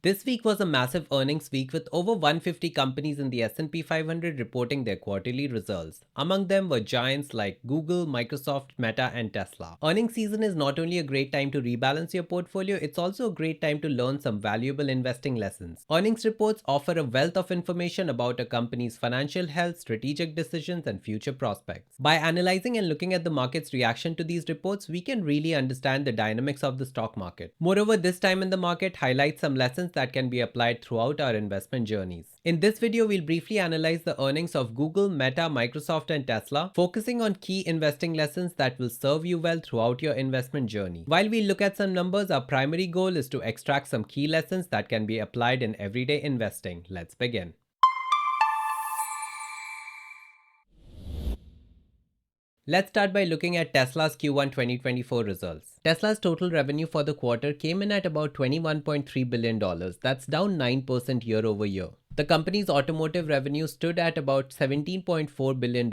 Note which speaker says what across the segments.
Speaker 1: This week was a massive earnings week with over 150 companies in the S&P 500 reporting their quarterly results. Among them were giants like Google, Microsoft, Meta, and Tesla. Earnings season is not only a great time to rebalance your portfolio, it's also a great time to learn some valuable investing lessons. Earnings reports offer a wealth of information about a company's financial health, strategic decisions, and future prospects. By analyzing and looking at the market's reaction to these reports, we can really understand the dynamics of the stock market. Moreover, this time in the market highlights some lessons that can be applied throughout our investment journeys. In this video, we'll briefly analyze the earnings of Google, Meta, Microsoft, and Tesla, focusing on key investing lessons that will serve you well throughout your investment journey. While we look at some numbers, our primary goal is to extract some key lessons that can be applied in everyday investing. Let's begin. Let's start by looking at Tesla's Q1 2024 results. Tesla's total revenue for the quarter came in at about $21.3 billion. That's down 9% year over year. The company's automotive revenue stood at about $17.4 billion.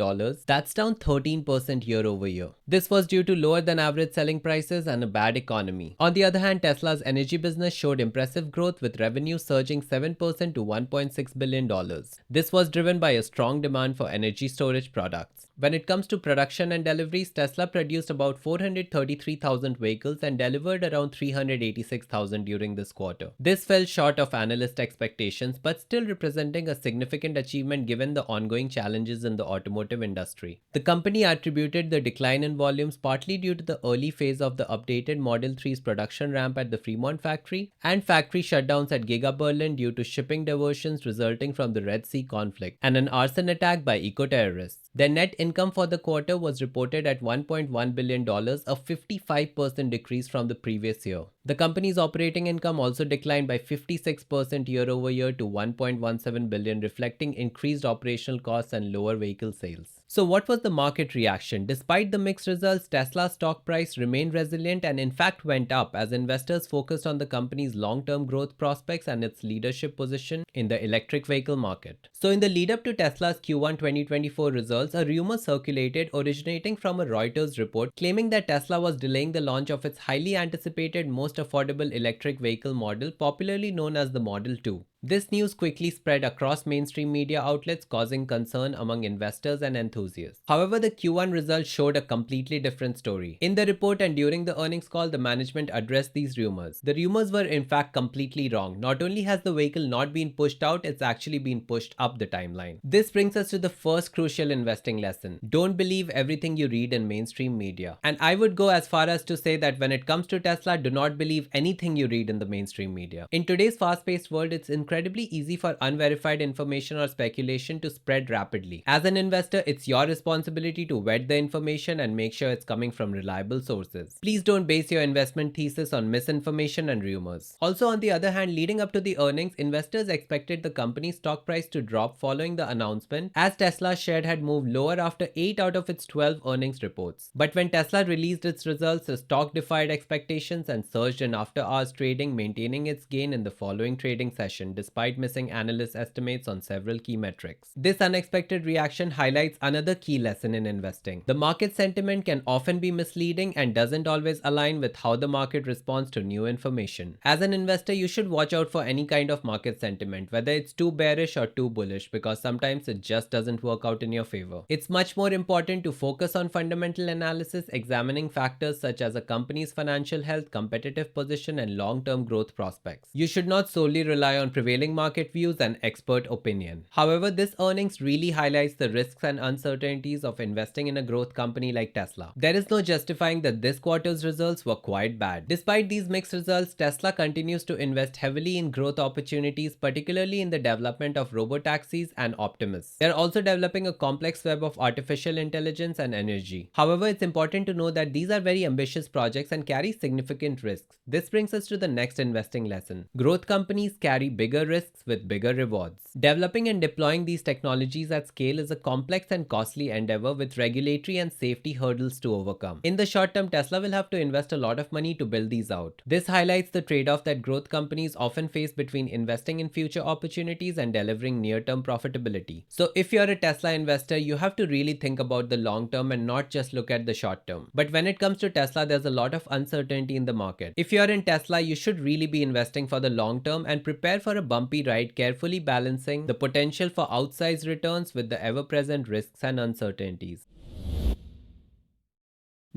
Speaker 1: That's down 13% year over year. This was due to lower than average selling prices and a bad economy. On the other hand, Tesla's energy business showed impressive growth with revenue surging 7% to $1.6 billion. This was driven by a strong demand for energy storage products. When it comes to production and deliveries, Tesla produced about 433,000 vehicles and delivered around 386,000 during this quarter. This fell short of analyst expectations, but still representing a significant achievement given the ongoing challenges in the automotive industry. The company attributed the decline in volumes partly due to the early phase of the updated Model 3's production ramp at the Fremont factory and factory shutdowns at Giga Berlin due to shipping diversions resulting from the Red Sea conflict and an arson attack by eco-terrorists. Their net income for the quarter was reported at $1.1 billion, a 55% decrease from the previous year. The company's operating income also declined by 56% year over year to $1.17 billion, reflecting increased operational costs and lower vehicle sales. So what was the market reaction? Despite the mixed results, Tesla's stock price remained resilient and in fact went up as investors focused on the company's long-term growth prospects and its leadership position in the electric vehicle market. So in the lead up to Tesla's Q1 2024 results, a rumor circulated originating from a Reuters report claiming that Tesla was delaying the launch of its highly anticipated most affordable electric vehicle model, popularly known as the Model 2. This news quickly spread across mainstream media outlets, causing concern among investors and enthusiasts. However, the Q1 results showed a completely different story. In the report and during the earnings call, the management addressed these rumors. The rumors were in fact completely wrong. Not only has the vehicle not been pushed out, it's actually been pushed up the timeline. This brings us to the first crucial investing lesson. Don't believe everything you read in mainstream media. And I would go as far as to say that when it comes to Tesla, do not believe anything you read in the mainstream media. In today's fast-paced world, it's incredibly easy for unverified information or speculation to spread rapidly. As an investor, it's your responsibility to vet the information and make sure it's coming from reliable sources. Please don't base your investment thesis on misinformation and rumors. Also, on the other hand, leading up to the earnings, investors expected the company's stock price to drop following the announcement, as Tesla's share had moved lower after 8 out of its 12 earnings reports. But when Tesla released its results, the stock defied expectations and surged in after-hours trading, maintaining its gain in the following trading session despite missing analyst estimates on several key metrics. This unexpected reaction highlights another key lesson in investing. The market sentiment can often be misleading and doesn't always align with how the market responds to new information. As an investor, you should watch out for any kind of market sentiment, whether it's too bearish or too bullish, because sometimes it just doesn't work out in your favor. It's much more important to focus on fundamental analysis, examining factors such as a company's financial health, competitive position, and long-term growth prospects. You should not solely rely on prevailing market views and expert opinion. However, this earnings really highlights the risks and uncertainties of investing in a growth company like Tesla. There is no justifying that this quarter's results were quite bad. Despite these mixed results, Tesla continues to invest heavily in growth opportunities, particularly in the development of robotaxis and Optimus. They're also developing a complex web of artificial intelligence and energy. However, it's important to know that these are very ambitious projects and carry significant risks. This brings us to the next investing lesson. Growth companies carry bigger bigger risks with bigger rewards. Developing and deploying these technologies at scale is a complex and costly endeavor with regulatory and safety hurdles to overcome. In the short term, Tesla will have to invest a lot of money to build these out. This highlights the trade-off that growth companies often face between investing in future opportunities and delivering near-term profitability. So if you're a Tesla investor, you have to really think about the long term and not just look at the short term. But when it comes to Tesla, there's a lot of uncertainty in the market. If you're in Tesla, you should really be investing for the long term and prepare for a bumpy ride, carefully balancing the potential for outsized returns with the ever-present risks and uncertainties.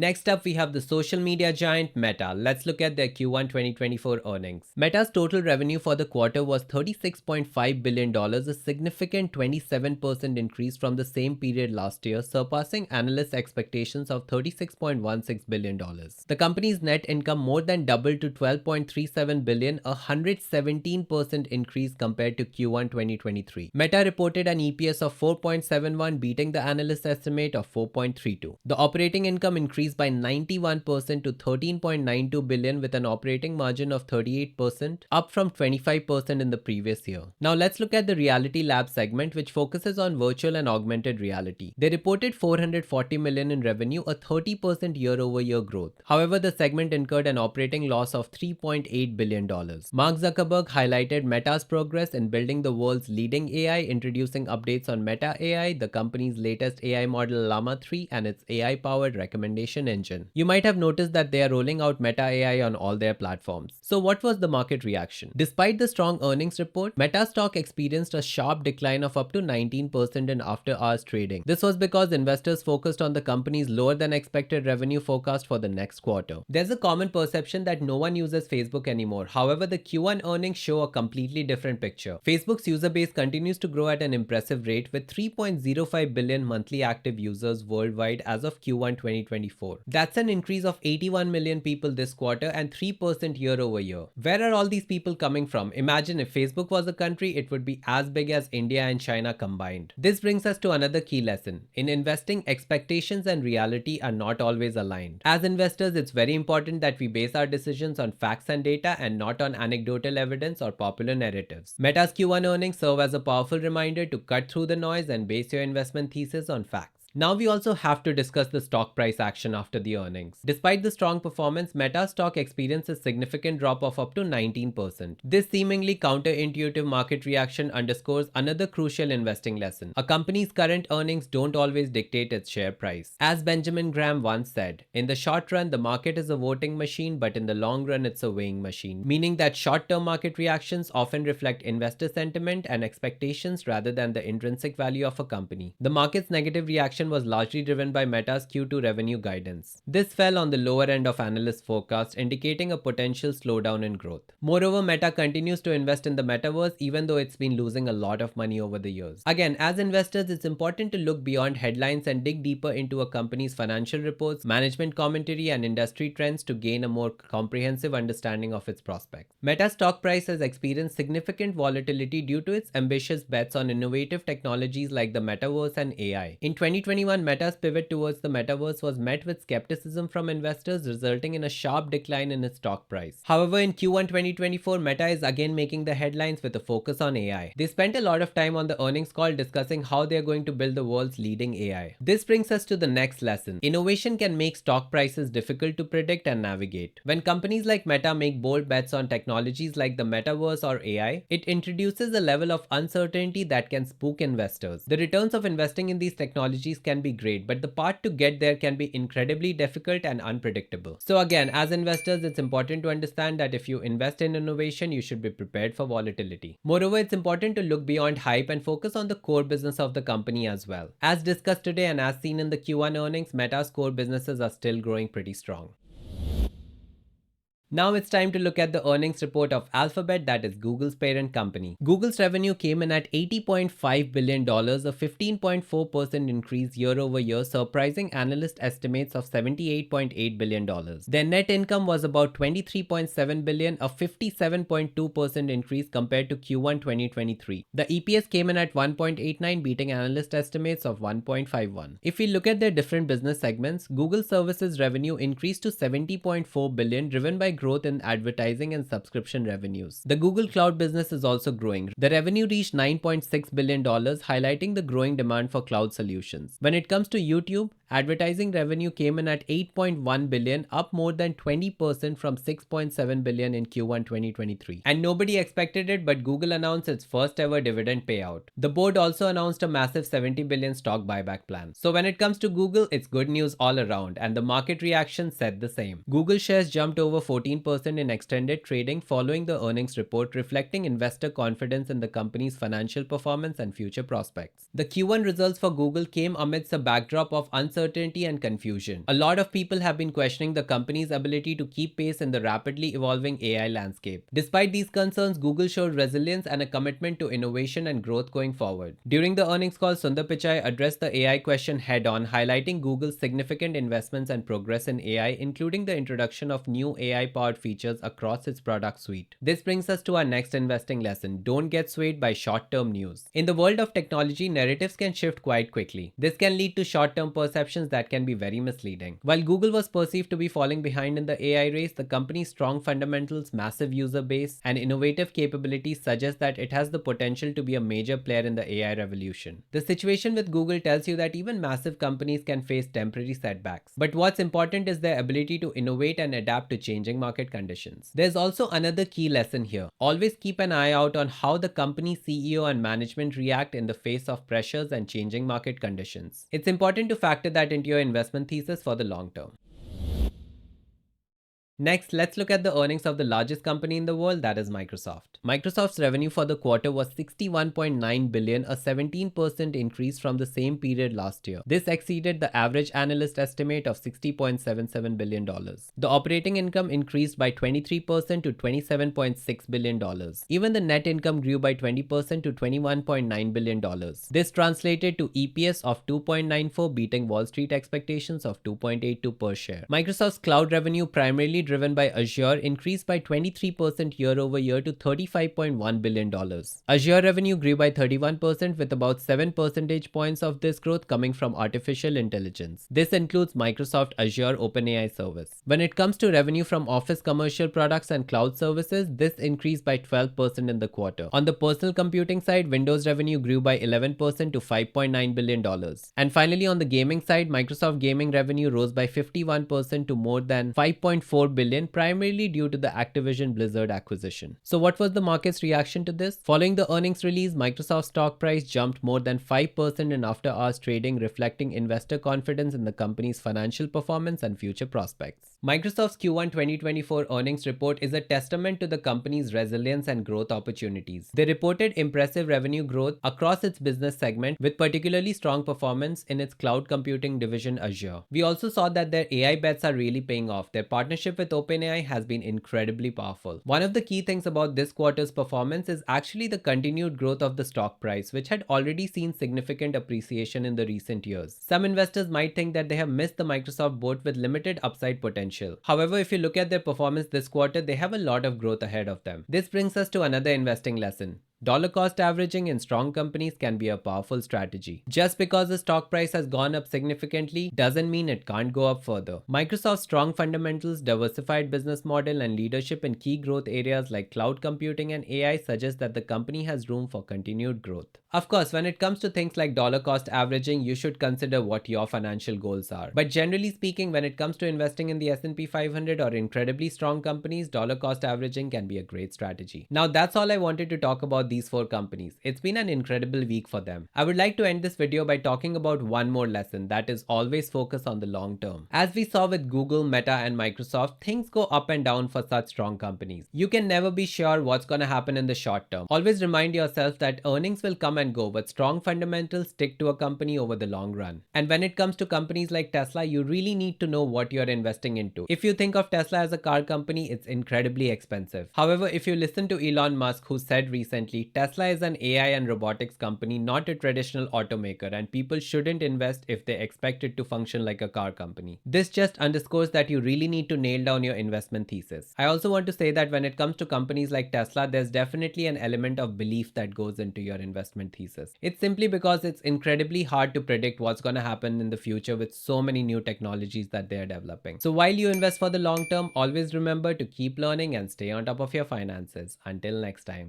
Speaker 1: Next up, we have the social media giant Meta. Let's look at their Q1 2024 earnings. Meta's total revenue for the quarter was $36.5 billion, a significant 27% increase from the same period last year, surpassing analysts' expectations of $36.16 billion. The company's net income more than doubled to $12.37 billion, a 117% increase compared to Q1 2023. Meta reported an EPS of 4.71, beating the analyst estimate of 4.32. The operating income increased by 91% to $13.92 billion with an operating margin of 38%, up from 25% in the previous year. Now let's look at the Reality Lab segment, which focuses on virtual and augmented reality. They reported $440 million in revenue, a 30% year-over-year growth. However, the segment incurred an operating loss of $3.8 billion. Mark Zuckerberg highlighted Meta's progress in building the world's leading AI, introducing updates on Meta AI, the company's latest AI model Llama 3, and its AI-powered recommendation engine. You might have noticed that they are rolling out Meta AI on all their platforms. So what was the market reaction? Despite the strong earnings report, Meta stock experienced a sharp decline of up to 19% in after-hours trading. This was because investors focused on the company's lower than expected revenue forecast for the next quarter. There's a common perception that no one uses Facebook anymore. However, the Q1 earnings show a completely different picture. Facebook's user base continues to grow at an impressive rate with 3.05 billion monthly active users worldwide as of Q1 2024. That's an increase of 81 million people this quarter and 3% year over year. Where are all these people coming from? Imagine if Facebook was a country, it would be as big as India and China combined. This brings us to another key lesson. In investing, expectations and reality are not always aligned. As investors, it's very important that we base our decisions on facts and data and not on anecdotal evidence or popular narratives. Meta's Q1 earnings serve as a powerful reminder to cut through the noise and base your investment thesis on facts. Now we also have to discuss the stock price action after the earnings. Despite the strong performance, Meta stock experienced a significant drop of up to 19%. This seemingly counterintuitive market reaction underscores another crucial investing lesson. A company's current earnings don't always dictate its share price. As Benjamin Graham once said, in the short run, the market is a voting machine, but in the long run, it's a weighing machine, meaning that short-term market reactions often reflect investor sentiment and expectations rather than the intrinsic value of a company. The market's negative reaction was largely driven by Meta's Q2 revenue guidance. This fell on the lower end of analyst forecasts, indicating a potential slowdown in growth. Moreover, Meta continues to invest in the metaverse even though it's been losing a lot of money over the years. Again, as investors, it's important to look beyond headlines and dig deeper into a company's financial reports, management commentary, and industry trends to gain a more comprehensive understanding of its prospects. Meta's stock price has experienced significant volatility due to its ambitious bets on innovative technologies like the metaverse and AI. In 2021, Meta's pivot towards the metaverse was met with skepticism from investors, resulting in a sharp decline in its stock price. However, in Q1 2024, Meta is again making the headlines with a focus on AI. They spent a lot of time on the earnings call discussing how they are going to build the world's leading AI. This brings us to the next lesson. Innovation can make stock prices difficult to predict and navigate. When companies like Meta make bold bets on technologies like the metaverse or AI, it introduces a level of uncertainty that can spook investors. The returns of investing in these technologies can be great, but the path to get there can be incredibly difficult and unpredictable. So again, as investors, it's important to understand that if you invest in innovation, you should be prepared for volatility. Moreover, it's important to look beyond hype and focus on the core business of the company as well. As discussed today and as seen in the Q1 earnings, Meta's core businesses are still growing pretty strong. Now it's time to look at the earnings report of Alphabet, that is Google's parent company. Google's revenue came in at $80.5 billion, a 15.4% increase year over year, surprising analyst estimates of $78.8 billion. Their net income was about $23.7 billion, a 57.2% increase compared to Q1 2023. The EPS came in at 1.89, beating analyst estimates of 1.51. If we look at their different business segments, Google Services revenue increased to $70.4 billion, driven by growth in advertising and subscription revenues. The Google Cloud business is also growing. The revenue reached $9.6 billion, highlighting the growing demand for cloud solutions. When it comes to YouTube, advertising revenue came in at $8.1 billion, up more than 20% from $6.7 billion in Q1 2023. And nobody expected it, but Google announced its first ever dividend payout. The board also announced a massive $70 billion stock buyback plan. So when it comes to Google, it's good news all around, and the market reaction said the same. Google shares jumped over 14% in extended trading following the earnings report, reflecting investor confidence in the company's financial performance and future prospects. The Q1 results for Google came amidst a backdrop of uncertainty and confusion. A lot of people have been questioning the company's ability to keep pace in the rapidly evolving AI landscape. Despite these concerns, Google showed resilience and a commitment to innovation and growth going forward. During the earnings call, Sundar Pichai addressed the AI question head-on, highlighting Google's significant investments and progress in AI, including the introduction of new AI-powered features across its product suite. This brings us to our next investing lesson: don't get swayed by short-term news. In the world of technology, narratives can shift quite quickly. This can lead to short-term perceptions that can be very misleading. While Google was perceived to be falling behind in the AI race, the company's strong fundamentals, massive user base, and innovative capabilities suggest that it has the potential to be a major player in the AI revolution. The situation with Google tells you that even massive companies can face temporary setbacks. But what's important is their ability to innovate and adapt to changing market conditions. There's also another key lesson here. Always keep an eye out on how the company's CEO and management react in the face of pressures and changing market conditions. It's important to factor that into your investment thesis for the long term. Next, let's look at the earnings of the largest company in the world, that is Microsoft. Microsoft's revenue for the quarter was $61.9 billion, a 17% increase from the same period last year. This exceeded the average analyst estimate of $60.77 billion. The operating income increased by 23% to $27.6 billion. Even the net income grew by 20% to $21.9 billion. This translated to EPS of 2.94, beating Wall Street expectations of 2.82 per share. Microsoft's cloud revenue, primarily driven by Azure, increased by 23% year over year to $35.1 billion. Azure revenue grew by 31%, with about 7 percentage points of this growth coming from artificial intelligence. This includes Microsoft Azure OpenAI service. When it comes to revenue from Office commercial products and cloud services, this increased by 12% in the quarter. On the personal computing side, Windows revenue grew by 11% to $5.9 billion. And finally, on the gaming side, Microsoft gaming revenue rose by 51% to more than $5.4 billion, primarily due to the Activision Blizzard acquisition. So what was the market's reaction to this? Following the earnings release, Microsoft's stock price jumped more than 5% in after-hours trading, reflecting investor confidence in the company's financial performance and future prospects. Microsoft's Q1 2024 earnings report is a testament to the company's resilience and growth opportunities. They reported impressive revenue growth across its business segment, with particularly strong performance in its cloud computing division Azure. We also saw that their AI bets are really paying off. Their partnership with OpenAI has been incredibly powerful. One of the key things about this quarter's performance is actually the continued growth of the stock price, which had already seen significant appreciation in the recent years. Some investors might think that they have missed the Microsoft boat with limited upside potential. However, if you look at their performance this quarter, they have a lot of growth ahead of them. This brings us to another investing lesson. Dollar cost averaging in strong companies can be a powerful strategy. Just because the stock price has gone up significantly doesn't mean it can't go up further. Microsoft's strong fundamentals, diversified business model, and leadership in key growth areas like cloud computing and AI suggest that the company has room for continued growth. Of course, when it comes to things like dollar cost averaging, you should consider what your financial goals are. But generally speaking, when it comes to investing in the S&P 500 or incredibly strong companies, dollar cost averaging can be a great strategy. Now that's all I wanted to talk about these 4 companies. It's been an incredible week for them. I would like to end this video by talking about one more lesson, that is always focus on the long term. As we saw with Google, Meta, and Microsoft, things go up and down for such strong companies. You can never be sure what's going to happen in the short term. Always remind yourself that earnings will come and go, but strong fundamentals stick to a company over the long run. And when it comes to companies like Tesla, you really need to know what you're investing into. If you think of Tesla as a car company, it's incredibly expensive. However, if you listen to Elon Musk, who said recently Honestly, Tesla is an AI and robotics company, not a traditional automaker, and people shouldn't invest if they expect it to function like a car company. This just underscores that you really need to nail down your investment thesis. I also want to say that when it comes to companies like Tesla, there's definitely an element of belief that goes into your investment thesis. It's simply because it's incredibly hard to predict what's going to happen in the future with so many new technologies that they are developing. So while you invest for the long term, always remember to keep learning and stay on top of your finances. Until next time.